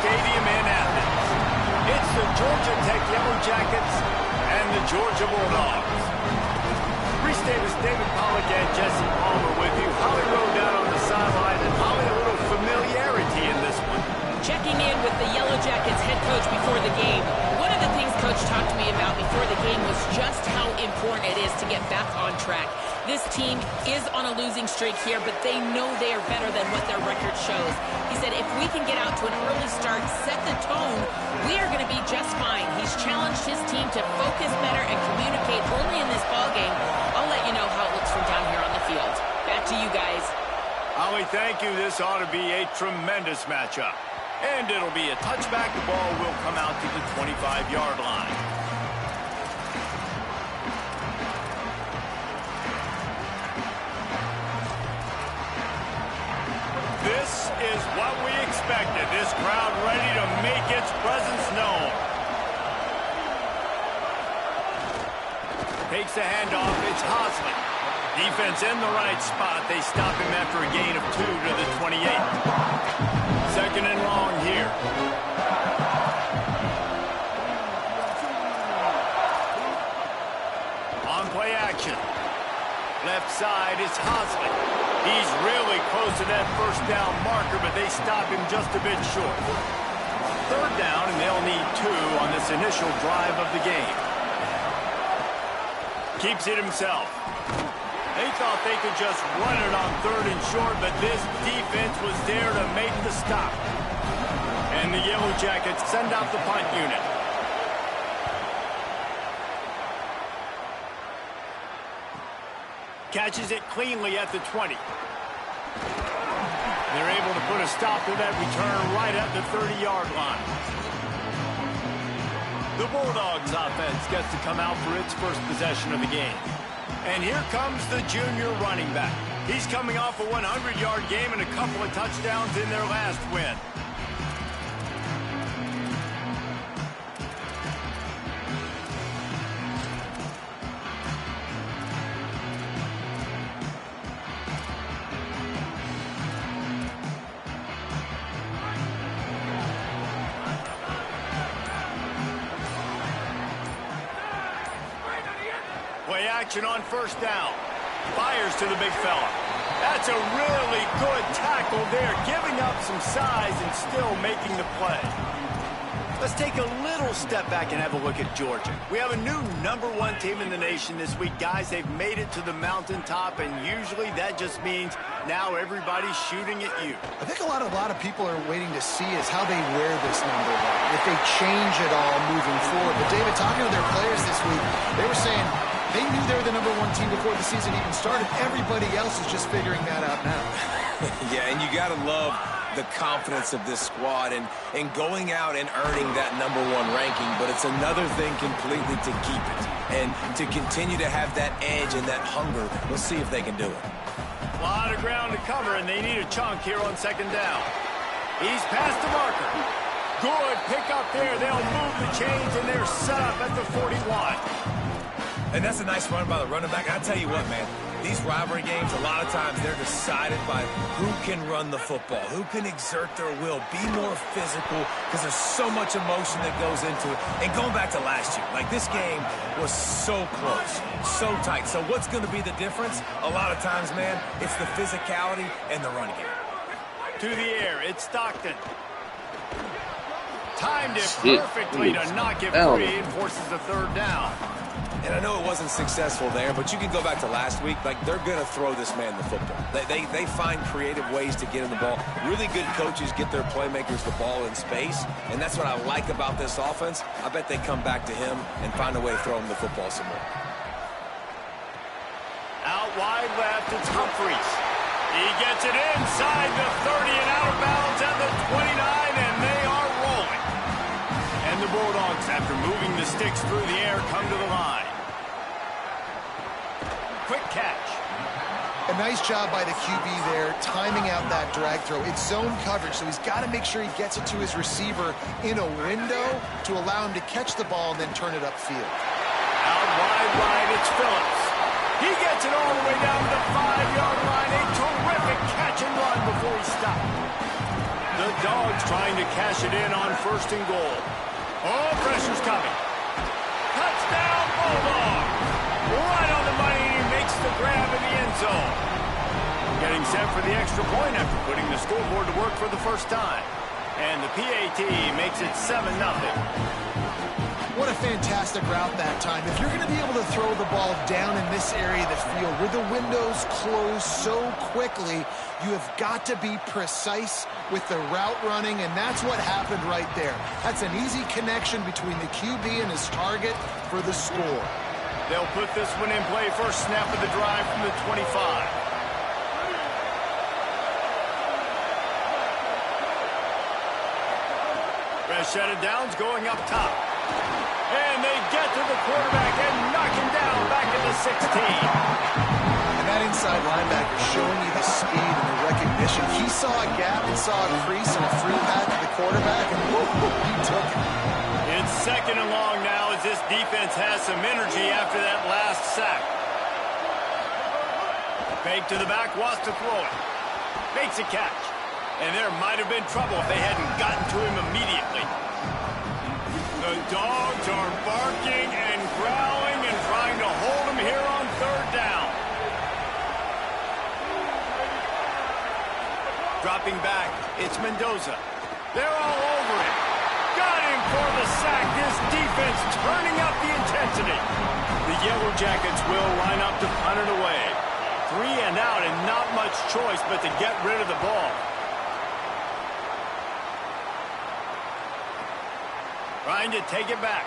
Stadium in Athens. It's the Georgia Tech Yellow Jackets and the Georgia Bulldogs. Reese Davis, David Pollack, and Jesse Palmer with you. Holly Rowe down on the sideline, and Holly, a little familiarity in this one. Checking in with the Yellow Jackets head coach before the game. One of the things Coach talked to me about before the game was just how important it is to get back on track. This team is on a losing streak here, but they know they are better than what their record shows. He said if we can get out to an early start, set the tone, we are going to be just fine. He's challenged his team to focus better and communicate early in this ballgame. I'll let you know how it looks from down here on the field. Back to you guys. Holly, thank you. This ought to be a tremendous matchup. And it'll be a touchback. The ball will come out to the 25-yard line. This is what we expected. This crowd ready to make its presence known. Takes the handoff. It's Hosley. Defense in the right spot. They stop him after a gain of 2 to the 28. Second and long here. On play action. Left side is Hosley. He's really close to that first down marker, but they stop him just a bit short. Third down, and they'll need 2 on this initial drive of the game. Keeps it himself. They thought they could just run it on 3rd and short, but this defense was there to make the stop. And the Yellow Jackets send out the punt unit. Catches it cleanly at the 20. They're able to put a stop to that return right at the 30-yard line. The Bulldogs offense gets to come out for its first possession of the game. And here comes the junior running back. He's coming off a 100-yard game and a couple of touchdowns in their last win. Play action on first down. Fires to the big fella. That's a really good tackle there, giving up some size and still making the play. Let's take a little step back and have a look at Georgia. We have a new #1 team in the nation this week. Guys, they've made it to the mountaintop, and usually that just means now everybody's shooting at you. I think a lot of people are waiting to see is how they wear this number, if they change it all moving forward. But David, talking to their players this week, they were saying they knew they were the #1 team before the season even started. Everybody else is just figuring that out now. Yeah, and you got to love the confidence of this squad and going out and earning that #1 ranking, but it's another thing completely to keep it and to continue to have that edge and that hunger. We'll see if they can do it. A lot of ground to cover, and they need a chunk here on second down. He's past the marker. Good pick up there. They'll move the chains, and they're set up at the 41. And that's a nice run by the running back. I tell you what, man, these rivalry games, a lot of times they're decided by who can run the football, who can exert their will, be more physical, because there's so much emotion that goes into it. And going back to last year, like this game was so close, so tight. So what's going to be the difference? A lot of times, man, it's the physicality and the run game. To the air, it's Stockton. Timed it perfectly to knock it free and forces a third down. And I know it wasn't successful there, but you can go back to last week. Like, they're going to throw this man the football. They find creative ways to get him the ball. Really good coaches get their playmakers the ball in space, and that's what I like about this offense. I bet they come back to him and find a way to throw him the football some more. Out wide left, it's Humphreys. He gets it inside the 30 and out of bounds at the 29, and they are rolling. And the Bulldogs, after moving the sticks through the air, come to the line. Quick catch. A nice job by the QB there, timing out that drag throw. It's zone coverage, so he's got to make sure he gets it to his receiver in a window to allow him to catch the ball and then turn it upfield. Out wide right, it's Phillips. He gets it all the way down to the 5-yard line. A terrific catch and run before he stopped. The The Dogs trying to cash it in on 1st and goal. Oh, pressure's coming. Touchdown, Bulldog. Right on the money, and he makes the grab in the end zone. Getting set for the extra point after putting the scoreboard to work for the first time. And the PAT makes it 7-0. What a fantastic route that time. If you're going to be able to throw the ball down in this area of the field where the windows close so quickly, you have got to be precise with the route running, and that's what happened right there. That's an easy connection between the QB and his target for the score. They'll put this one in play. First snap of the drive from the 25. Set of downs going up top. And they get to the quarterback and knock him down back at the 16. And that inside linebacker showing you the speed and the recognition. He saw a gap and saw a crease and a free path to the quarterback, and he took it. It's 2nd and long now as this defense has some energy after that last sack. Fake to the back, wants to throw it. Makes a catch. And there might have been trouble if they hadn't gotten to him immediately. The Dogs are barking and growling and trying to hold him here on 3rd down. Dropping back, it's Mendoza. They're all over it. Got him for the sack. This defense turning up the intensity. The Yellow Jackets will line up to punt it away. 3 and out and not much choice but to get rid of the ball. Trying to take it back.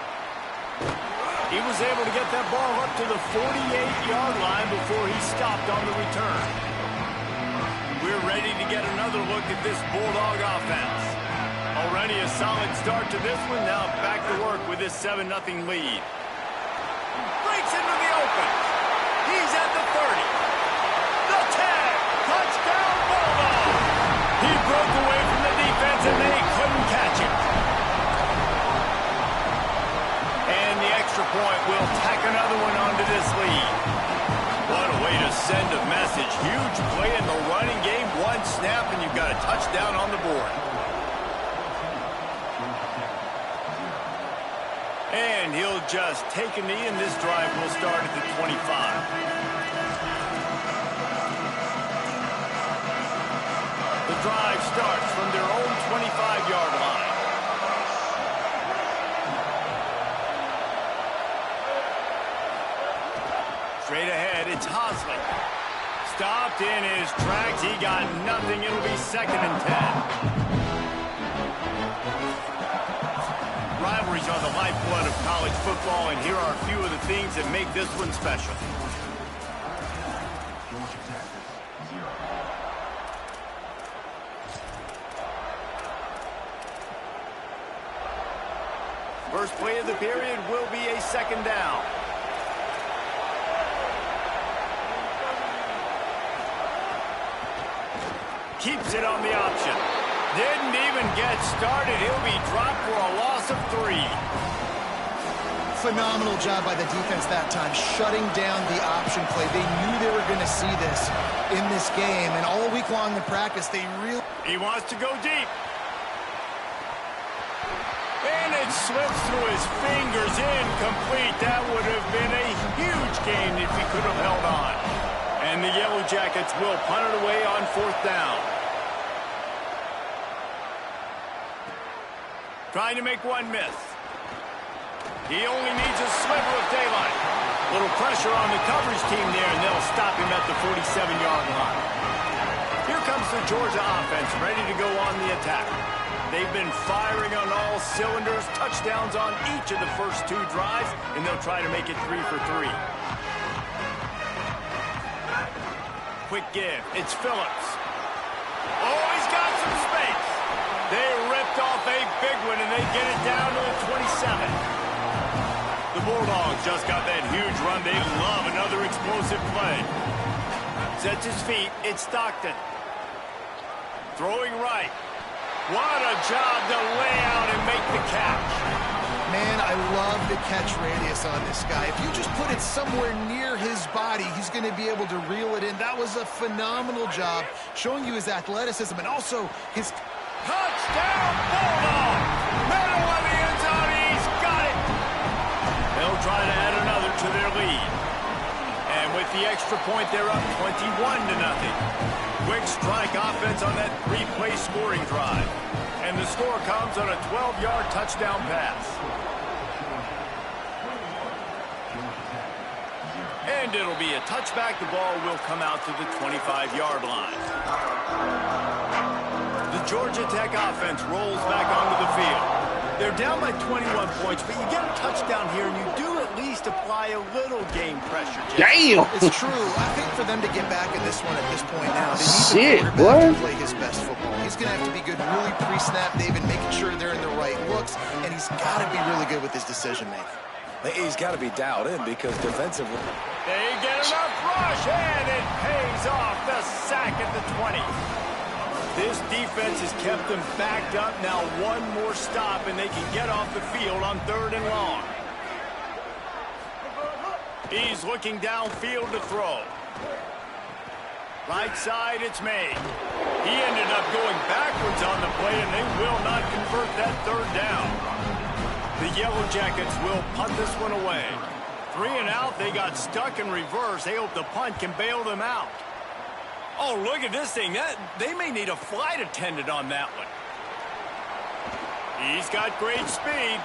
He was able to get that ball up to the 48-yard line before he stopped on the return. We're ready to get another look at this Bulldog offense. Already a solid start to this one. Now back to work with this 7-0 lead. Breaks into the open. He's at the 30. The tag. Touchdown, Bulldog. He broke away from the defense and they couldn't catch him. And the extra point will tack another one onto this lead. What a way to send a message. Huge play in the running game. One snap and you've got a touchdown on the board. And he'll just take a knee, and this drive will start at the 25. The drive starts from their own 25-yard line. Straight ahead, it's Hosley. Stopped in his tracks. He got nothing. It'll be 2nd and 10. Rivalries are the lifeblood of college football, and here are a few of the things that make this one special. First play of the period will be a 2nd down. Keeps it on the option. Didn't even get started. He'll be dropped for a loss of 3. Phenomenal job by the defense that time, shutting down the option play. They knew they were going to see this in this game, and all week long in practice, they really... He wants to go deep. And it slips through his fingers, incomplete. That would have been a huge gain if he could have held on. And the Yellow Jackets will punt it away on 4th down. Trying to make one miss. He only needs a sliver of daylight. Little pressure on the coverage team there, and they'll stop him at the 47-yard line. Here comes the Georgia offense, ready to go on the attack. They've been firing on all cylinders, touchdowns on each of the first 2 drives, and they'll try to make it 3 for 3. Quick give. It's Phillips. Oh, he's got some space. They ripped off a big one, and they get it down to the 27. The Bulldogs just got that huge run. They love another explosive play. Sets his feet. It's Stockton. Throwing right. What a job to lay out and make the catch. Man, I love the catch radius on this guy. If you just put it somewhere near his body, he's going to be able to reel it in. That was a phenomenal job, showing you his athleticism and also his Touchdown, Bulldog! Middle of the end zone, he's got it! They'll try to add another to their lead. And with the extra point, they're up 21-0. Quick strike offense on that 3-play scoring drive. And the score comes on a 12-yard touchdown pass. And it'll be a touchback. The ball will come out to the 25-yard line. The Georgia Tech offense rolls back onto the field. They're down by 21 points, but you get a touchdown here, and you do at least apply a little game pressure. Damn! It's true. I think for them to get back in this one at this point now, they Shit, need the quarterback to play his best football. He's going to have to be good really pre-snap, David, making sure they're in the right looks, and he's got to be really good with his decision-making. He's got to be dialed in because defensively. They get enough rush, and it pays off. The sack at the 20. This defense has kept them backed up. Now one more stop, and they can get off the field on 3rd and long. He's looking downfield to throw. Right side, it's made. He ended up going backwards on the play, and they will not convert that 3rd down. The Yellow Jackets will punt this one away. 3 and out, they got stuck in reverse. They hope the punt can bail them out. Oh, look at this thing. They may need a flight attendant on that one. He's got great speed.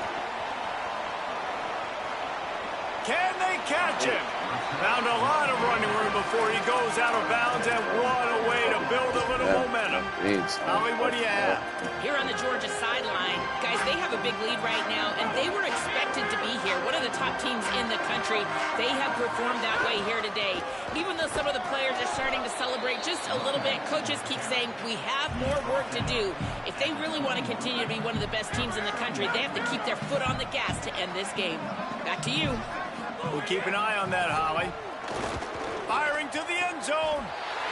Can they catch him? Found a lot of running room before he goes out of bounds, and what a way to build a little momentum. Holly, what do you have? Here on the Georgia sideline, guys, they have a big lead right now, and they were expected to be here. One of the top teams in the country. They have performed that way here today. Even though some of the players are starting to celebrate just a little bit, coaches keep saying, we have more work to do. If they really want to continue to be one of the best teams in the country, they have to keep their foot on the gas to end this game. Back to you. We'll keep an eye on that, Holly. Firing to the end zone.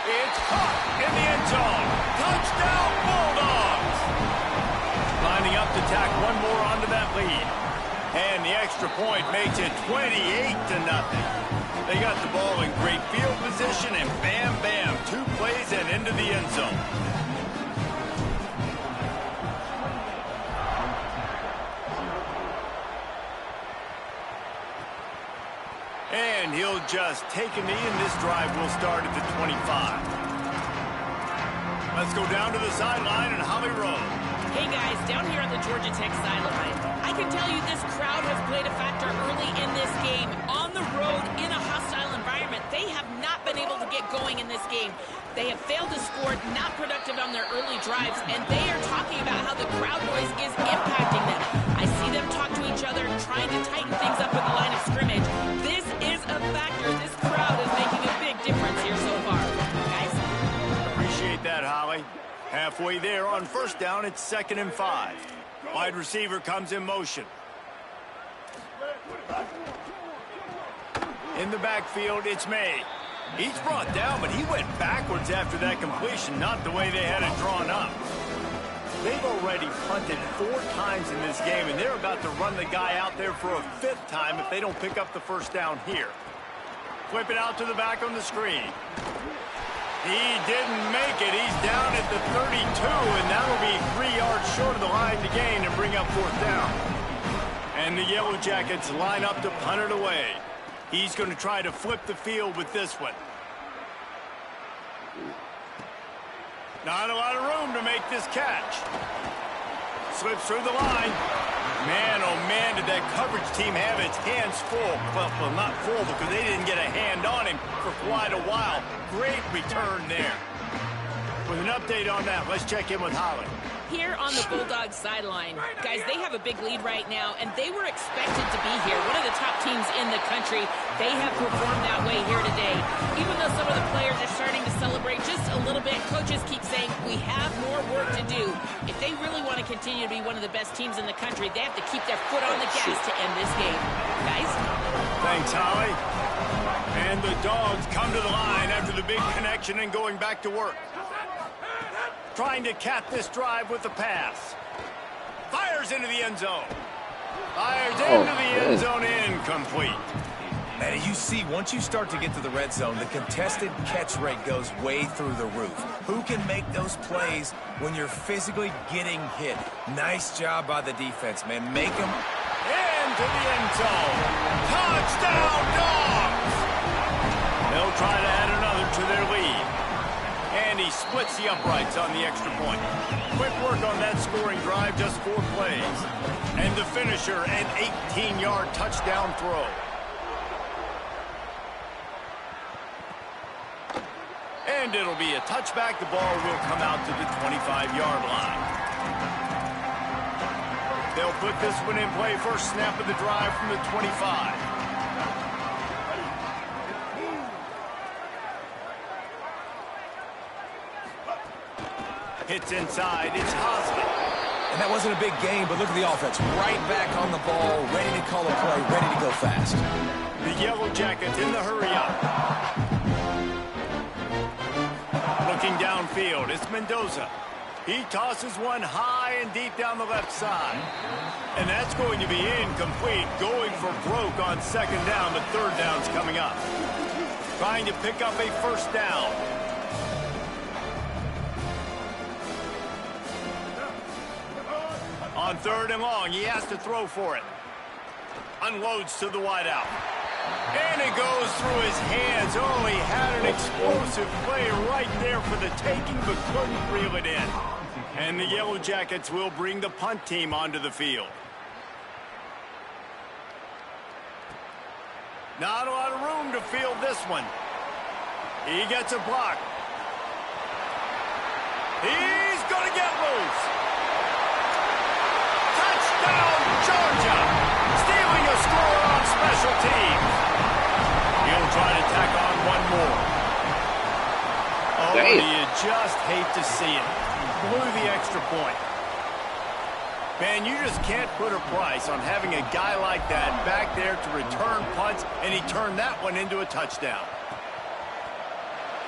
It's caught in the end zone. Touchdown, Bulldogs! Lining up to tack one more onto that lead. And the extra point makes it 28-0. They got the ball in great field position, and bam, bam, 2 plays and into the end zone. And he'll just take a knee, and this drive will start at the 25. Let's go down to the sideline and Holly Rowe. Hey guys, down here on the Georgia Tech sideline, I can tell you this crowd has played a factor early in this game. On the road, in a hostile environment, they have not been able to get going in this game. They have failed to score, not productive on their early drives, and they are talking about how the crowd noise is impacting them. I see them talk to each other, trying to tighten things up at the line of scrimmage. This is a factor. This crowd is making a big difference here so far. Guys? Appreciate that, Holly. Halfway there on 1st down, it's 2nd and 5. Wide receiver comes in motion. In the backfield, it's May. He's brought down, but he went backwards after that completion, not the way they had it drawn up. They've already punted 4 times in this game, and they're about to run the guy out there for a 5th time if they don't pick up the 1st down here. Flip it out to the back on the screen. He didn't make it. He's down at the 32, and that'll be 3 yards short of the line to gain and bring up 4th down. And the Yellow Jackets line up to punt it away. He's going to try to flip the field with this one. Not a lot of room to make this catch. Slips through the line. Man, oh man, did that coverage team have its hands full. Well, not full because they didn't get a hand on him for quite a while. Great return there. With an update on that, let's check in with Holly. Here on the Bulldogs sideline, guys, they have a big lead right now, and they were expected to be here. One of the top teams in the country. They have performed that way here today. Even though some of the players are starting to celebrate just a little bit, coaches keep saying, we have more work to do. If they really want to continue to be one of the best teams in the country, they have to keep their foot on the gas to end this game. Guys? Thanks, Holly. And the Dogs come to the line after the big connection and going back to work. Trying to cap this drive with the pass. Fires into the end zone. Fires into the end zone, incomplete. And you see, once you start to get to the red zone, the contested catch rate goes way through the roof. Who can make those plays when you're physically getting hit? Nice job by the defense, man. Make them. Into the end zone. Touchdown, Dogs! They'll try to add another to their lead. And he splits the uprights on the extra point. Quick work on that scoring drive, just 4 plays. And the finisher, an 18-yard touchdown throw. And it'll be a touchback. The ball will come out to the 25-yard line. They'll put this one in play. First snap of the drive from the 25. Hits inside. It's Hosley. And that wasn't a big game, but look at the offense. Right back on the ball, ready to call a play, ready to go fast. The Yellow Jackets in the hurry-up. Looking downfield, it's Mendoza. He tosses one high and deep down the left side. And that's going to be incomplete, going for broke on second down. The third down's coming up. Trying to pick up a first down. On third and long, he has to throw for it. Unloads to the wideout. And it goes through his hands. Oh, he had an explosive play right there for the taking, but couldn't reel it in. And the Yellow Jackets will bring the punt team onto the field. Not a lot of room to field this one. He gets a block. He's going to get loose. Touchdown, Georgia! Stealing a score on special teams. He'll try to tack on one more. Oh, you just hate to see it. Blew the extra point. Man, you just can't put a price on having a guy like that back there to return punts, and he turned that one into a touchdown.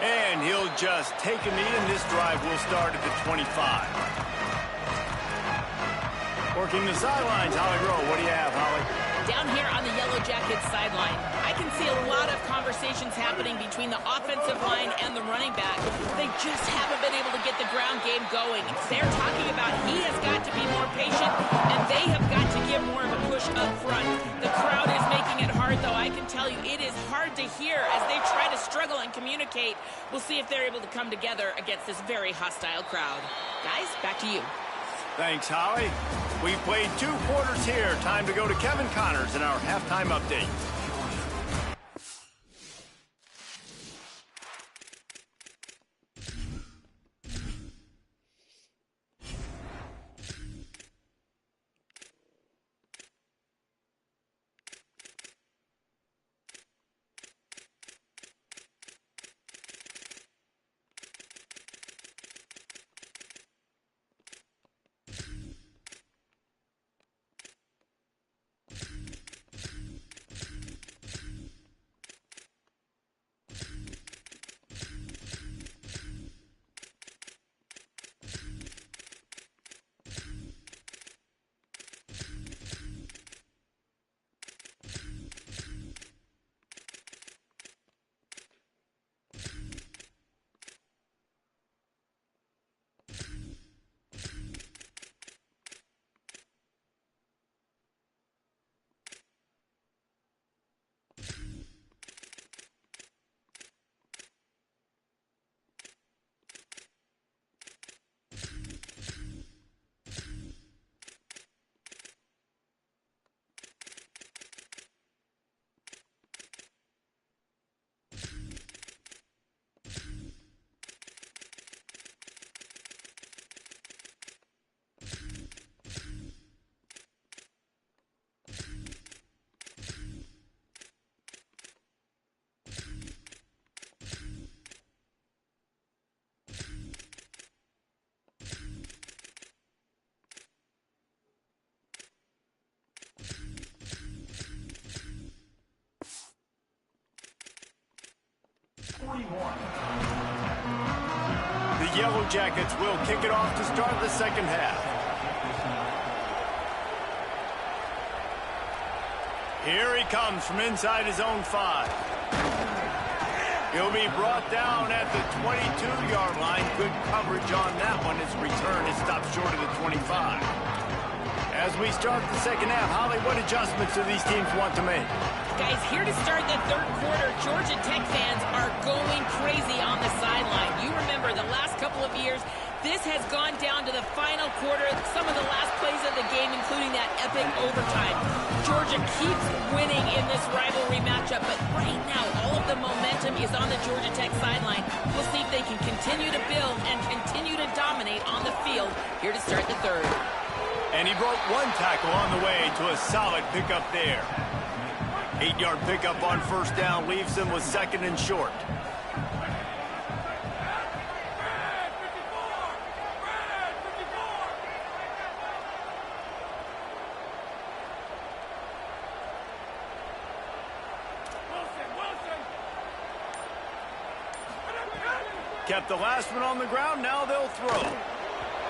And he'll just take a knee, and this drive will start at the 25. Working the sidelines, Holly Rowe. What do you have, Holly? Down here on the Yellow Jackets sideline, I can see a lot of conversations happening between the offensive line and the running back. They just haven't been able to get the ground game going. They're talking about he has got to be more patient, and they have got to give more of a push up front. The crowd is making it hard, though. I can tell you it is hard to hear as they try to struggle and communicate. We'll see if they're able to come together against this very hostile crowd. Guys, back to you. Thanks, Holly. We've played 2 quarters here. Time to go to Kevin Connors in our halftime update. The Yellow Jackets will kick it off to start the second half. Here he comes from inside his own 5. He'll be brought down at the 22-yard line. Good coverage on that one. His return is stopped short of the 25. As we start the second half, Holly, what adjustments do these teams want to make? Guys, here to start the third quarter, Georgia Tech fans are going crazy on the sideline. You remember the last couple of years, this has gone down to the final quarter, some of the last plays of the game, including that epic overtime. Georgia keeps winning in this rivalry matchup, but right now, all of the momentum is on the Georgia Tech sideline. We'll see if they can continue to build and continue to dominate on the field here to start the third. And he broke one tackle on the way to a solid pickup there. 8-yard pickup on first down leaves him with second and short. Kept the last one on the ground, now they'll throw.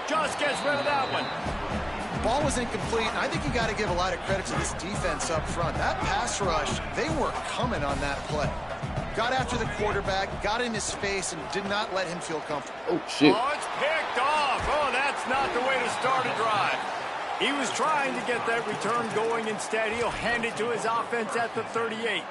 Just gets rid of that one. Ball was incomplete, and I think you got to give a lot of credit to this defense up front. That pass rush, they were coming on that play. Got after the quarterback, got in his face, and did not let him feel comfortable. Oh, shit. Oh, it's picked off. Oh, that's not the way to start a drive. He was trying to get that return going. Instead, he'll hand it to his offense at the 38.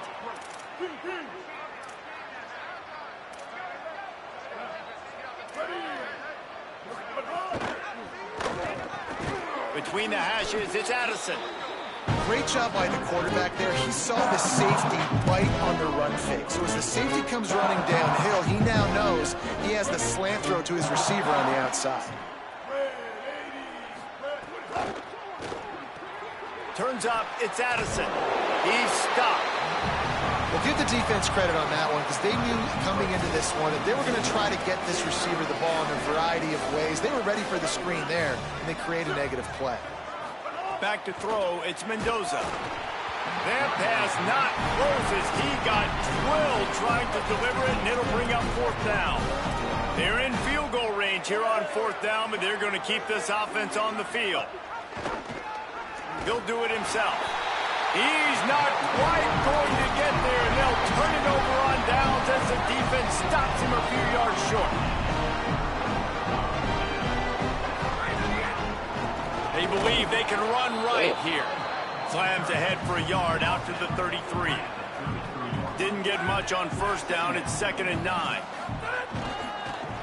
Between the hashes, it's Addison. Great job by the quarterback there. He saw the safety bite on the run fake. So as the safety comes running downhill, he now knows he has the slant throw to his receiver on the outside. Turns up, it's Addison. He's stopped. Well, give the defense credit on that one because they knew coming into this one that they were going to try to get this receiver the ball in a variety of ways. They were ready for the screen there, and they create a negative play. Back to throw, it's Mendoza. That pass not closes. He got drilled trying to deliver it, and it'll bring up fourth down. They're in field goal range here on fourth down, but they're going to keep this offense on the field. He'll do it himself. He's not quite going to get there, and they'll turn it over on downs as the defense stops him a few yards short. They believe they can run right here. Slams ahead for a yard out to the 33. Didn't get much on first down. It's 2nd and 9.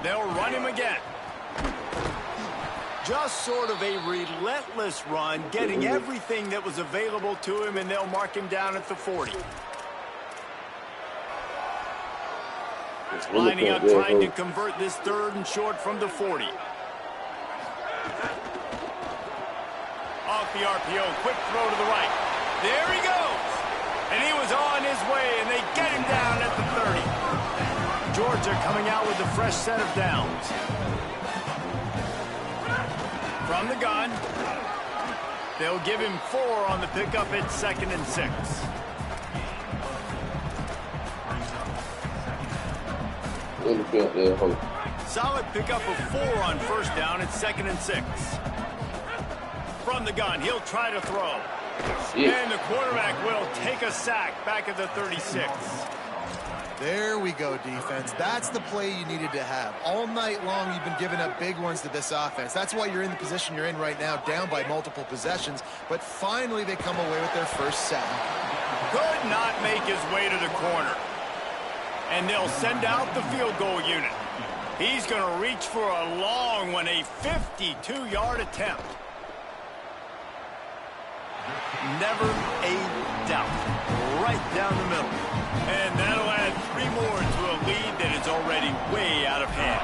They'll run him again. Just sort of a relentless run, getting everything that was available to him, and they'll mark him down at the 40. Lining up, trying to convert this 3rd and short from the 40. Off the RPO, quick throw to the right. There he goes. And he was on his way, and they get him down at the 30. Georgia coming out with a fresh set of downs. From the gun. They'll give him 4 on the pickup at 2nd and 6. Solid pickup of 4 on first down at 2nd and 6. From the gun, he'll try to throw. And the quarterback will take a sack back at the 36. There we go, defense. That's the play you needed to have. All night long, you've been giving up big ones to this offense. That's why you're in the position you're in right now, down by multiple possessions. But finally, they come away with their first sack. Could not make his way to the corner. And they'll send out the field goal unit. He's going to reach for a long one, a 52-yard attempt. Never a doubt. Right down the middle. And that'll add 3 more to a lead that is already way out of hand.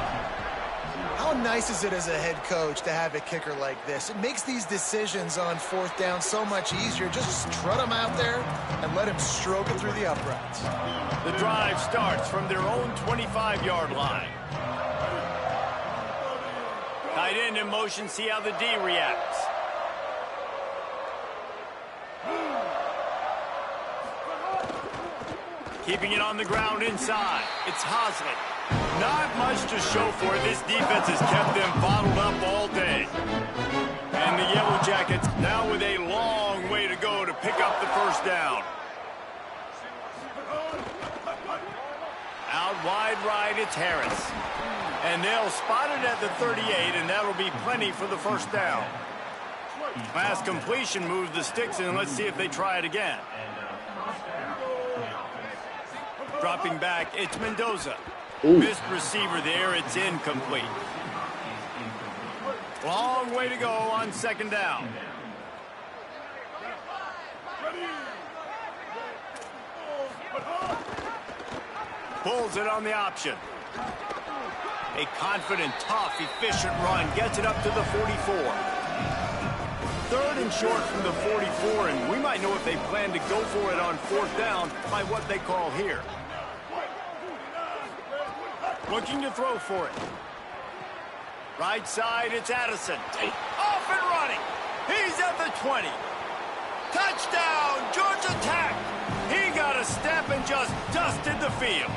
How nice is it as a head coach to have a kicker like this? It makes these decisions on fourth down so much easier. Just trot him out there and let him stroke it through the uprights. The drive starts from their own 25-yard line. Tight end in motion, see how the D reacts. Keeping it on the ground inside. It's Hosley. Not much to show for it. This defense has kept them bottled up all day. And the Yellow Jackets now with a long way to go to pick up the first down. wide right, it's Harris. And they'll spot it at the 38, and that'll be plenty for the first down. Pass completion moves the sticks, and let's see if they try it again. Dropping back, it's Mendoza. Missed receiver there, it's incomplete. Long way to go on second down. Pulls it on the option. A confident, tough, efficient run gets it up to the 44. Third and short from the 44, and we might know if they plan to go for it on fourth down by what they call here. Looking to throw for it. Right side, it's Addison. Off and running. He's at the 20. Touchdown, Georgia Tech. He got a step and just dusted the field.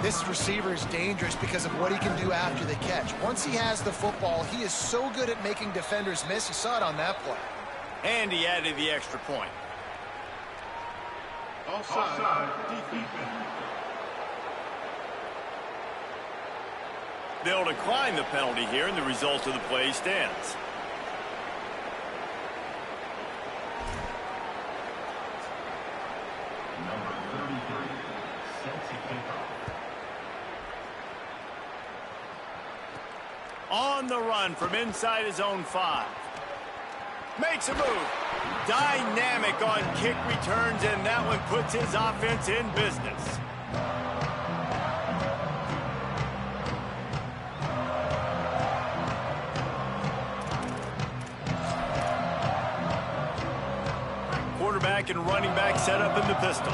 This receiver is dangerous because of what he can do after the catch. Once he has the football, he is so good at making defenders miss. You saw it on that play. And he added the extra point. Offside, defense. They'll decline the penalty here, and the result of the play stands. Number 33, set to kick off. On the run from inside his own 5. Makes a move. Dynamic on kick returns, and that one puts his offense in business. Quarterback and running back set up in the pistol.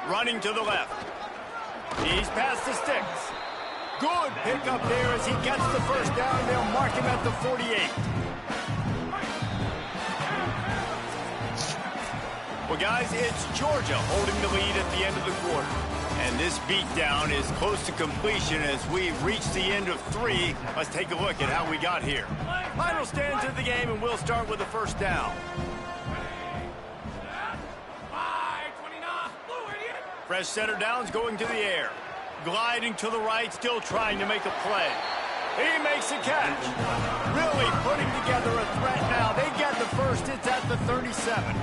Running to the left. He's past the sticks. Good pickup there as he gets the first down. They'll mark him at the 48. Well, guys, it's Georgia holding the lead at the end of the quarter. And this beatdown is close to completion as we reach the end of 3. Let's take a look at how we got here. Final stands of the game, and we'll start with the first down. Fresh center downs going to the air. Gliding to the right, still trying to make a play. He makes a catch. Really putting together a threat now. They get the first. It's at the 37.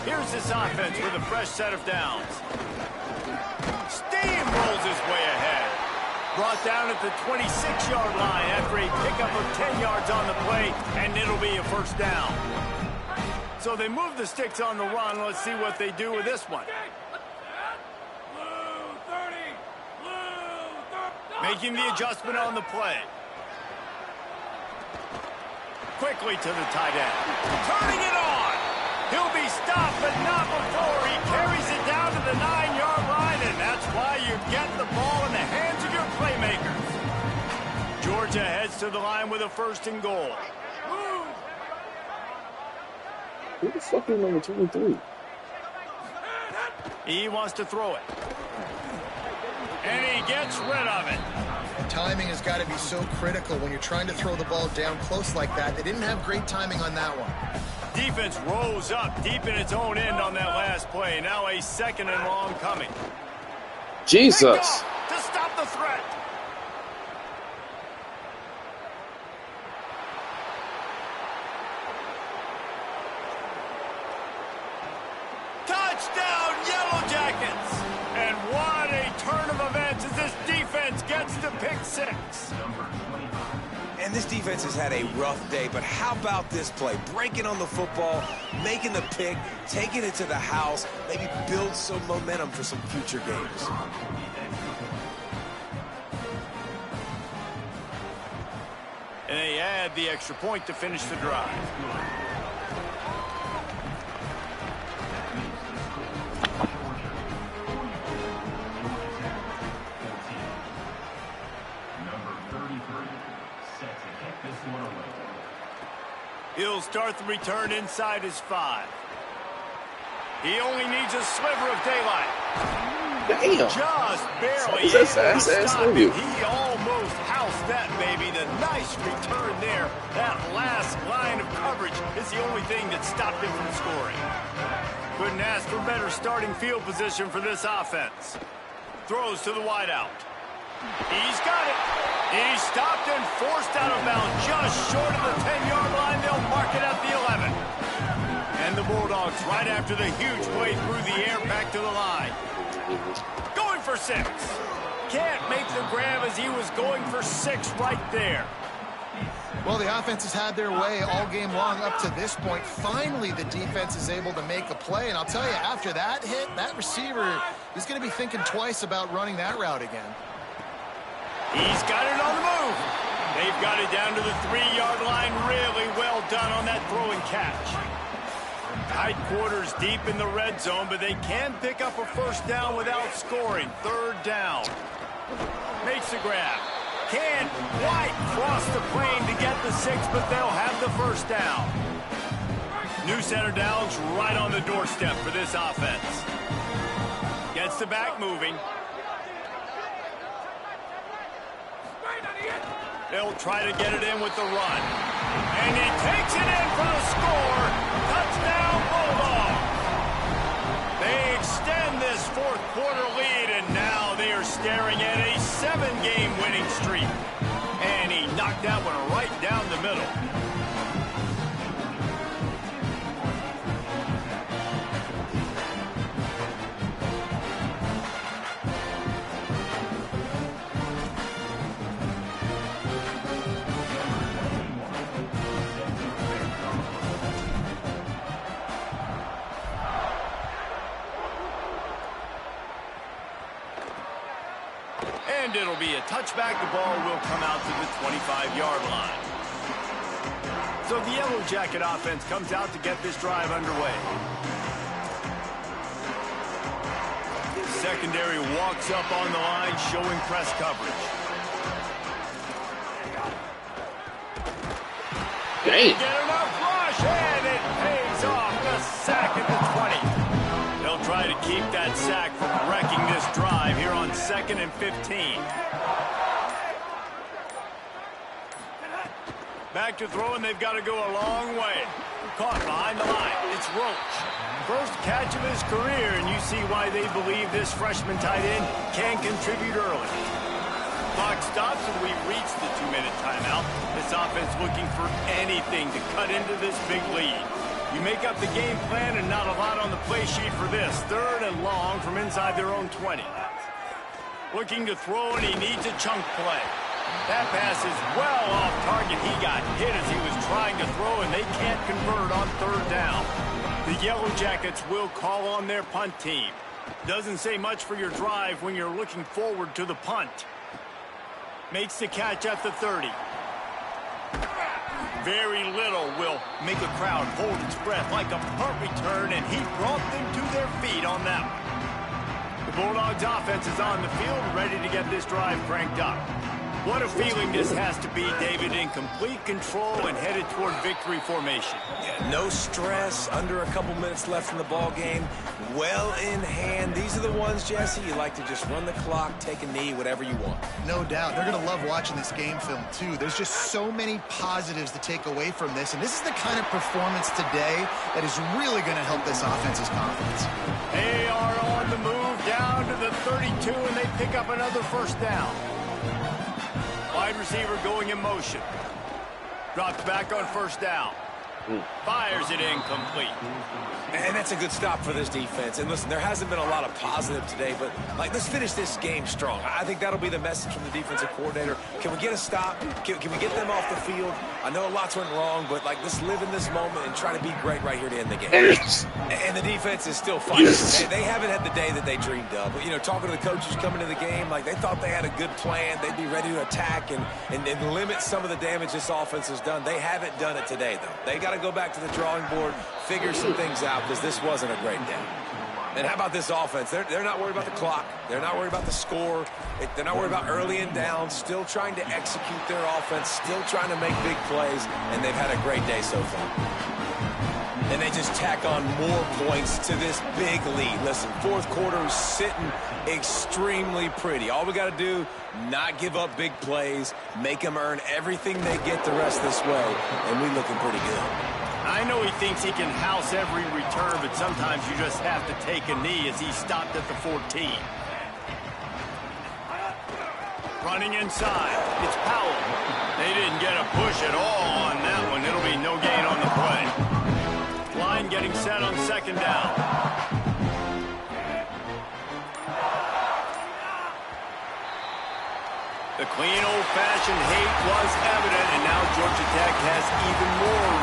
Here's this offense with a fresh set of downs. Steamrolls his way ahead. Brought down at the 26-yard line after a pickup of 10 yards on the play, and it'll be a first down. So they move the sticks on the run. Let's see what they do with this one. Making the adjustment on the play. Quickly to the tight end. Turning it on. He'll be stopped, but not before he carries it down to the 9-yard line, and that's why you get the ball in the hands of your playmakers. Georgia heads to the line with a first and goal. Who the fuck is number 23? He wants to throw it. And he gets rid of it. And timing has got to be so critical when you're trying to throw the ball down close like that. They didn't have great timing on that one. Defense rose up deep in its own end on that last play. Now a second and long coming. Jesus. To stop the threat. Touchdown, Yellow Jackets! And what a turn of events as this defense gets to pick 6. And this defense has had a rough day, but how about this play? Breaking on the football, making the pick, taking it to the house, maybe build some momentum for some future games. And they add the extra point to finish the drive. He'll start the return inside his 5. He only needs a sliver of daylight. Damn. Just barely That's able to ass stop movie. it. He almost housed that baby. The nice Nice return there. That last line of coverage is the only thing that stopped him from scoring. Couldn't ask for better starting field position for this offense. Throws to the wideout. He's got it. He's stopped and forced out of bounds just short of the 10-yard line. They'll mark it at the 11. And the Bulldogs right after the huge play through the air back to the line. Going for 6. Can't make the grab as he was going for 6 right there. Well, the offense has had their way all game long up to this point. Finally, the defense is able to make a play. And I'll tell you, after that hit, that receiver is going to be thinking twice about running that route again. He's got it on the move. They've got it down to the 3-yard line. Really well done on that throw and catch. Tight quarters deep in the red zone, but they can pick up a first down without scoring. 3rd down. Makes the grab. Can't quite cross the plane to get the 6, but they'll have the first down. New center downs right on the doorstep for this offense. Gets the back moving. They'll try to get it in with the run. And he takes it in for the score. Touchdown, Bulldog. They extend this 4th quarter lead, and now they are staring at a 7-game winning streak. And he knocked that one right down the middle. And it'll be a touchback. The ball will come out to the 25-yard line. So the Yellow Jacket offense comes out to get this drive underway. Secondary walks up on the line, showing press coverage. Dang. Get enough rush, and it pays off. The sack at the 20. They'll try to keep that sack from wrecking this drive here on 2nd and 15. Back to throw, and they've got to go a long way. Caught behind the line. It's Roach. First catch of his career, and you see why they believe this freshman tight end can contribute early. Clock stops, and we reach the 2-minute timeout. This offense looking for anything to cut into this big lead. You make up the game plan and not a lot on the play sheet for this. 3rd and long from inside their own 20. Looking to throw, and he needs a chunk play. That pass is well off target. He got hit as he was trying to throw, and they can't convert on 3rd down. The Yellow Jackets will call on their punt team. Doesn't say much for your drive when you're looking forward to the punt. Makes the catch at the 30. Very little will make a crowd hold its breath like a punt return, and he brought them to their feet on that one. The Bulldogs offense is on the field, ready to get this drive cranked up. What a feeling this has to be, David, in complete control and headed toward victory formation. Yeah, no stress, under a couple minutes left in the ball game, well in hand. These are the ones, Jesse, you like to just run the clock, take a knee, whatever you want. No doubt. They're going to love watching this game film, too. There's just so many positives to take away from this, and this is the kind of performance today that is really going to help this offense's confidence. They are on the move down to the 32, and they pick up another first down. Wide receiver going in motion. Drops back on 1st down. Fires it incomplete. And that's a good stop for this defense. And listen, there hasn't been a lot of positive today, but let's finish this game strong. I think that'll be the message from the defensive coordinator. Can we get a stop? Can we get them off the field? I know lots went wrong, but let's live in this moment and try to be great right here to end the game. And the defense is still fighting. They haven't had the day that they dreamed of. But, talking to the coaches coming to the game, they thought they had a good plan. They'd be ready to attack and limit some of the damage this offense has done. They haven't done it today, though. They got to go back to the drawing board, figure some things out, because this wasn't a great day. And how about this offense? They're not worried about the clock. They're not worried about the score. They're not worried about early and down. Still trying to execute their offense. Still trying to make big plays. And they've had a great day so far. and they just tack on more points to this big lead. Listen, fourth quarter is sitting extremely pretty. All we got to do, not give up big plays, make them earn everything they get the rest of this way, and we're looking pretty good. I know he thinks he can house every return, but sometimes you just have to take a knee as he stopped at the 14. Running inside, it's Powell. They didn't get a push at all on that one. It'll be no gain on the play. Line getting set on second down. The clean old-fashioned hate was evident, and now Georgia Tech has even more